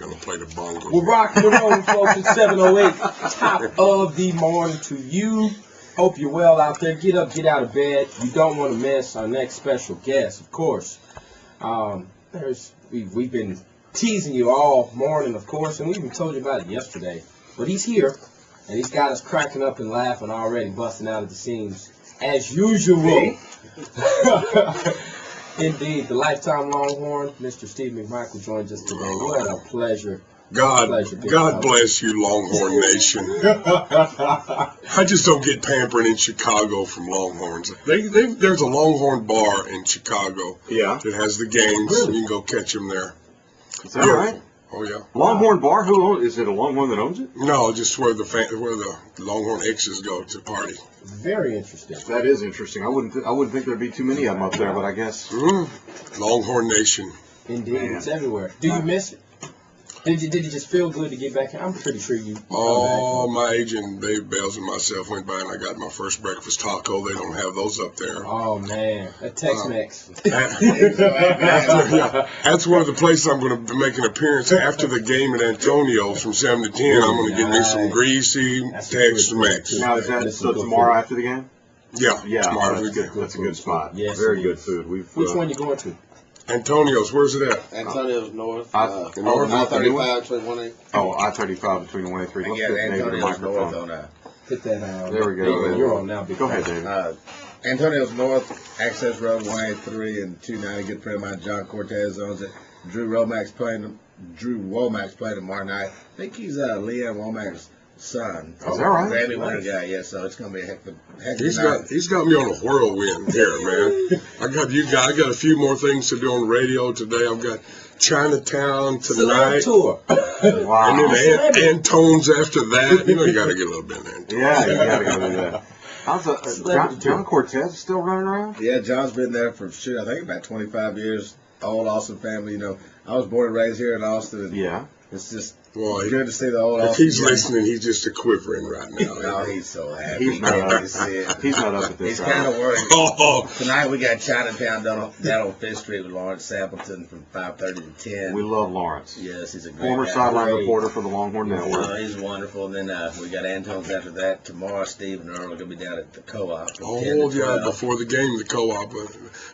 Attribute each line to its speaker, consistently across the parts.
Speaker 1: going to play the bongos.
Speaker 2: We're rocking and rolling, folks. It's 7:08. Top of the morning to you. Hope you're well out there. Get up, get out of bed. You don't want to miss our next special guest, of course. We've been teasing you all morning, of course, and we even told you about it yesterday. But he's here, and he's got us cracking up and laughing already, busting out at the seams, as usual. Indeed, the lifetime Longhorn, Mr. Steve McMichael, joins us today. What a pleasure.
Speaker 1: God bless you, Longhorn Nation. I just don't get pampering in Chicago from Longhorns. There's a Longhorn bar in Chicago that has the games. Really? You can go catch them there.
Speaker 3: Is that right?
Speaker 1: Oh, yeah.
Speaker 3: Longhorn bar? Who owns it? Is it a Longhorn that owns it?
Speaker 1: No, just where the Longhorn X's go to party.
Speaker 2: Very interesting.
Speaker 3: That is interesting. I wouldn't think there'd be too many of them up there, but I guess.
Speaker 1: Longhorn Nation.
Speaker 2: Indeed, it's everywhere. Do you miss it? Did it just feel good to get back here? I'm pretty sure you.
Speaker 1: Oh, my agent Dave Bales and myself went by and I got my first breakfast taco. They don't have those up there.
Speaker 2: Oh man, a Tex-Mex.
Speaker 1: That's one of the places I'm going to make an appearance after the game at Antonio's from 7 to 10. I'm going to get me some greasy Tex-Mex.
Speaker 3: Now is that tomorrow after the game?
Speaker 1: Yeah.
Speaker 3: Tomorrow. That's a good spot.
Speaker 2: Yes,
Speaker 3: very good food.
Speaker 2: Which one you going to?
Speaker 1: Antonio's, where's it at?
Speaker 4: Antonio's north.
Speaker 3: I-35
Speaker 4: between 183.
Speaker 3: Oh, I-35 between 183. Let's get
Speaker 4: Antonio's north on
Speaker 2: Put that on.
Speaker 3: There we go.
Speaker 2: You're on now.
Speaker 3: Go ahead, David.
Speaker 4: Antonio's north, access road 183 and 290. Good friend of mine, John Cortez, owns it. Drew Womack's playing tomorrow night. I think he's Leanne Womack's son.
Speaker 3: Is that right?
Speaker 4: Grammy winner guy, yeah. So it's gonna be a heck of a night.
Speaker 1: He's got me on a whirlwind here, man. I got a few more things to do on the radio today. I've got Chinatown tonight.
Speaker 2: Tour.
Speaker 3: Wow.
Speaker 1: And then Antone's after that. You got to get a little bit of Antone.
Speaker 3: Yeah, you got to go do that. John Cortez is still running around?
Speaker 4: Yeah, John's been there for, I think about 25 years. Old Austin family, I was born and raised here in Austin. And it's just good to see the old Austin.
Speaker 1: If he's listening, he's just a quivering right now.
Speaker 4: Oh, he's so happy.
Speaker 3: He's not up at this.
Speaker 4: He's kind of worried.
Speaker 1: Oh.
Speaker 4: Tonight we got Chinatown down on 5th Street with Lawrence Sampleton from 5:30 to 10.
Speaker 3: We love Lawrence.
Speaker 4: Yes, he's a great
Speaker 3: former sideline reporter for the Longhorn Network.
Speaker 4: He's wonderful. And then we got Antone's after that. Tomorrow, Steve and Earl are going to be down at the Co-op.
Speaker 1: Oh, yeah, before the game, the Co-op.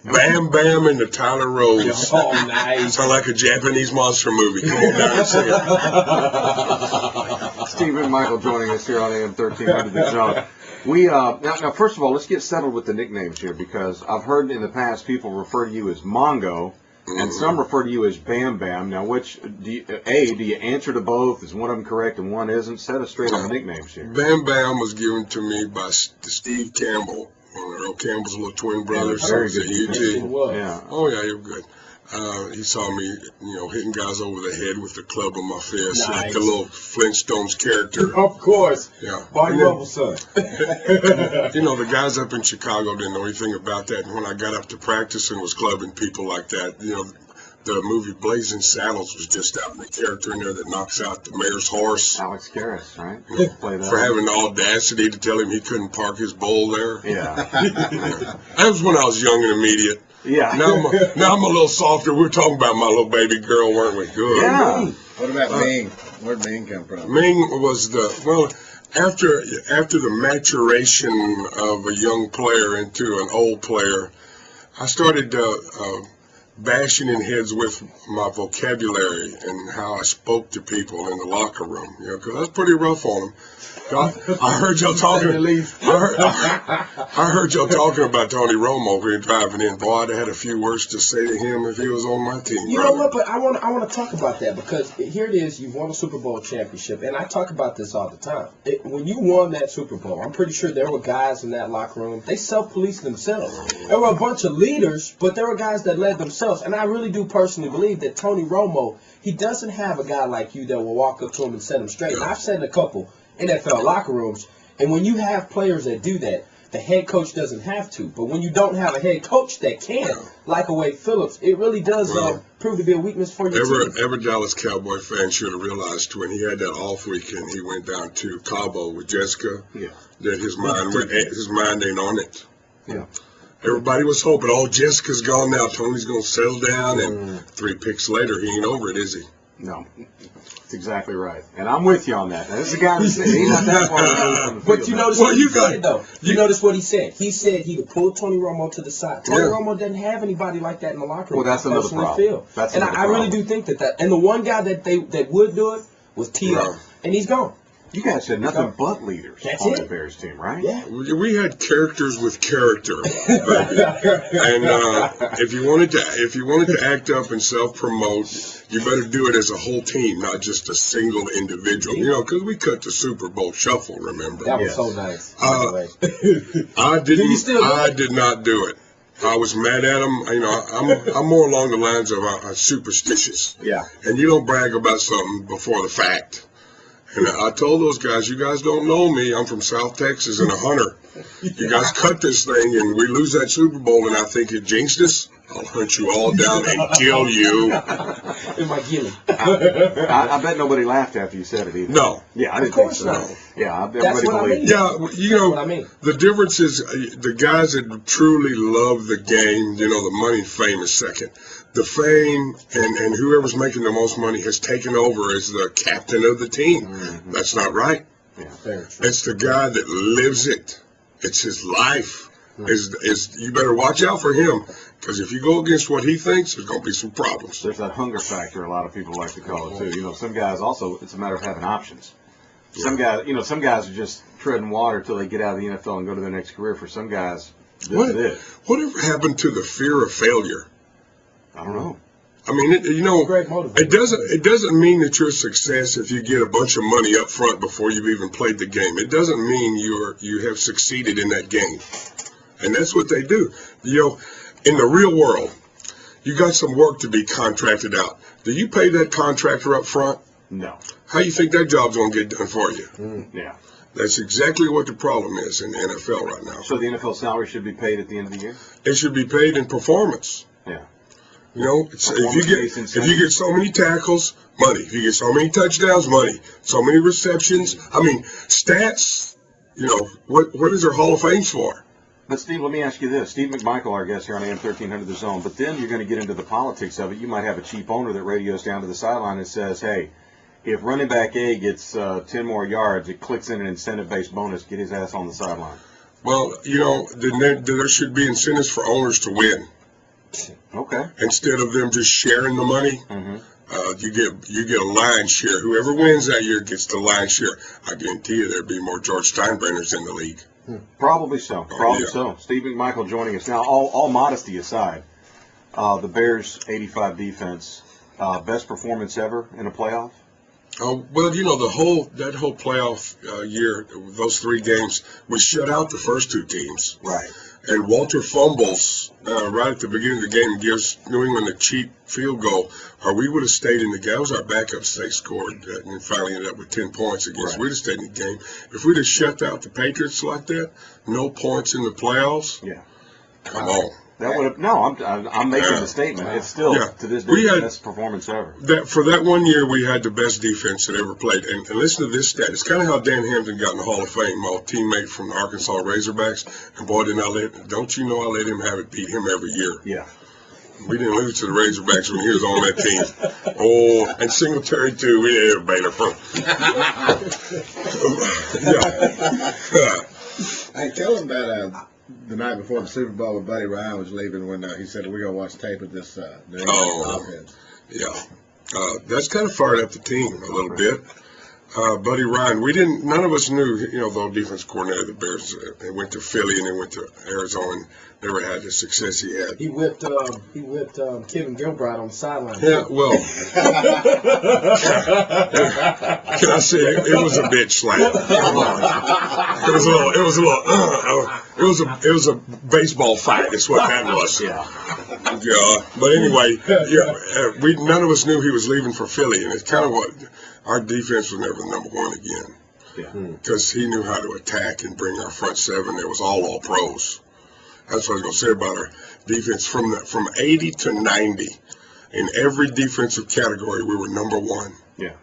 Speaker 1: Bam Bam and the Tyler Rose.
Speaker 2: Oh, nice.
Speaker 1: Sound like a Japanese monster movie. Come on down and sing it.
Speaker 3: Steve McMichael joining us here on AM 1300 The Jump. We now first of all, let's get settled with the nicknames here, because I've heard in the past people refer to you as Mongo, and some refer to you as Bam Bam. Now, which do you answer to both? Is one of them correct and one isn't? Set us straight on the nicknames here.
Speaker 1: Bam Bam was given to me by Steve Campbell, one of Earl Campbell's little twin brothers.
Speaker 3: Very good.
Speaker 2: Yeah.
Speaker 1: Oh yeah, you're good. He saw me, hitting guys over the head with the club of my fist, like a little Flintstones character.
Speaker 2: Of course.
Speaker 1: Yeah.
Speaker 2: Barney Rubble's son.
Speaker 1: The guys up in Chicago didn't know anything about that. And when I got up to practice and was clubbing people like that, the movie Blazing Saddles was just out, and the character in there that knocks out the mayor's horse.
Speaker 3: Alex Karras, right?
Speaker 1: For having the audacity to tell him he couldn't park his bull there.
Speaker 3: Yeah.
Speaker 1: That was when I was young and immediate.
Speaker 3: Yeah.
Speaker 1: Now I'm a little softer. We were talking about my little baby girl, weren't we? Good.
Speaker 3: Yeah.
Speaker 4: What about Ming? Where'd Ming come from?
Speaker 1: Ming was after the maturation of a young player into an old player, I started bashing in heads with my vocabulary and how I spoke to people in the locker room, because I was pretty rough on them. I heard y'all talking. I heard y'all talking about Tony Romo here driving in. Boy, I'd have had a few words to say to him if he was on my team.
Speaker 2: You know what? But I want to talk about that, because here it is. You've won a Super Bowl championship, and I talk about this all the time. When you won that Super Bowl, I'm pretty sure there were guys in that locker room. They self-policed themselves. There were a bunch of leaders, but there were guys that led themselves. And I really do personally believe that Tony Romo, he doesn't have a guy like you that will walk up to him and set him straight. And I've said in a couple NFL locker rooms, and when you have players that do that, the head coach doesn't have to. But when you don't have a head coach that can, like a Wade Phillips, it really does prove to be a weakness for your team.
Speaker 1: Every Dallas Cowboy fan should have realized when he had that off weekend, he went down to Cabo with Jessica, that his mind ain't on it.
Speaker 3: Yeah.
Speaker 1: Everybody was hoping, Jessica's gone now. Tony's going to settle down, and 3 picks later, he ain't over it, is he?
Speaker 3: No, that's exactly right. And I'm with you on that. Now, this is a guy that said he's not that far removed from the field.
Speaker 2: But you notice what he said, though. You notice what he said. He said he would pull Tony Romo to the side. Tony Romo doesn't have anybody like that in the locker room.
Speaker 3: Well, that's another problem.
Speaker 2: And I really do think that. And the one guy that would do it was T.O. And he's gone.
Speaker 3: You guys had nothing but leaders on the Bears team, right?
Speaker 2: Yeah.
Speaker 1: We had characters with character, and if you wanted to act up and self-promote, you better do it as a whole team, not just a single individual. You know, because we cut the Super Bowl shuffle. Remember?
Speaker 2: That was so nice.
Speaker 1: I did not do it. I was mad at him. You know, I'm more along the lines of superstitious.
Speaker 3: Yeah.
Speaker 1: And you don't brag about something before the fact. And I told those guys, you guys don't know me. I'm from South Texas and a hunter. You guys cut this thing and we lose that Super Bowl and I think it jinxed us. I'll hunt you all down and kill you.
Speaker 2: In my gilly.
Speaker 3: I bet nobody laughed after you said it either.
Speaker 1: No.
Speaker 3: Yeah, I didn't think so.
Speaker 2: Not.
Speaker 3: Yeah,
Speaker 2: That's what I mean.
Speaker 1: Yeah, you know,
Speaker 2: That's what I mean.
Speaker 1: The difference is the guys that truly love the game, you know, the money and fame is second. The fame and whoever's making the most money has taken over as the captain of the team. Mm-hmm. That's not right.
Speaker 3: Yeah.
Speaker 1: It's the guy that lives it. It's his life. You better watch out for him, because if you go against what he thinks, there's going to be some problems.
Speaker 3: There's that hunger factor a lot of people like to call it too. You know, some guys also, it's a matter of having options. Some guys are just treading water till they get out of the NFL and go to their next career. For some guys, this is it.
Speaker 1: Whatever happened to the fear of failure?
Speaker 3: I don't know.
Speaker 1: I mean, it doesn't mean that you're a success if you get a bunch of money up front before you've even played the game. It doesn't mean you have succeeded in that game. And that's what they do. You know, in the real world, you got some work to be contracted out. Do you pay that contractor up front?
Speaker 3: No.
Speaker 1: How do you think that job's going to get done for you?
Speaker 3: Yeah.
Speaker 1: That's exactly what the problem is in the NFL right now.
Speaker 3: So the NFL salary should be paid at the end of the year?
Speaker 1: It should be paid in performance.
Speaker 3: Yeah.
Speaker 1: You know, if you get so many tackles, money. If you get so many touchdowns, money. So many receptions. I mean, stats. You know, what is their Hall of Fame for?
Speaker 3: But Steve, let me ask you this. Steve McMichael, our guest here on AM 1300 The Zone. But then you're going to get into the politics of it. You might have a cheap owner that radios down to the sideline and says, hey, if running back A gets 10 more yards, it clicks in an incentive-based bonus, get his ass on the sideline.
Speaker 1: Well, you know, there should be incentives for owners to win.
Speaker 3: Okay.
Speaker 1: Instead of them just sharing the money, you get a lion's share. Whoever wins that year gets the lion's share. I guarantee you there'd be more George Steinbrenners in the league.
Speaker 3: Probably so. So. Steve McMichael joining us now. All modesty aside, the Bears' 85 defense, best performance ever in a playoff?
Speaker 1: Well, you know, that whole playoff year, those 3 games, we shut out the first 2 teams.
Speaker 3: Right.
Speaker 1: And Walter fumbles right at the beginning of the game, gives New England a cheap field goal, or we would have stayed in the game. That was our backups. They scored and finally ended up with 10 points against. We'd have stayed in the game. If we'd have shut out the Patriots like that, no points in the playoffs.
Speaker 3: Yeah.
Speaker 1: Come on.
Speaker 3: That would have I'm making the statement. It's still to this day the best performance ever.
Speaker 1: For that 1 year, we had the best defense that ever played. And listen to this stat. It's kind of how Dan Hampton got in the Hall of Fame, my teammate from the Arkansas Razorbacks. And boy, don't you know I let him have it, beat him every year.
Speaker 3: Yeah.
Speaker 1: We didn't lose to the Razorbacks when he was on that team. Oh, and Singletary too. We didn't have a Baylor from.
Speaker 4: Hey, tell him that. The night before the Super Bowl, when Buddy Ryan was leaving, when he said we're gonna watch tape of this New England offense.
Speaker 1: Yeah, that's kind of fired up the team a little bit. Buddy Ryan, none of us knew, you know, the defense coordinator of the Bears. They went to Philly and they went to Arizona and never had the success he had.
Speaker 2: He whipped Kevin Gilbride on the sideline.
Speaker 1: Yeah, well, can I say it was a bitch slap? It was a baseball fight. That's what that was.
Speaker 3: Yeah.
Speaker 1: Yeah. But anyway, none of us knew he was leaving for Philly, and it's kind of what our defense was never number 1 again.
Speaker 3: Yeah.
Speaker 1: Because he knew how to attack and bring our front 7. It was all pros. That's what I was going to say about our defense. From 80 to 90, in every defensive category, we were number 1.
Speaker 3: Yeah.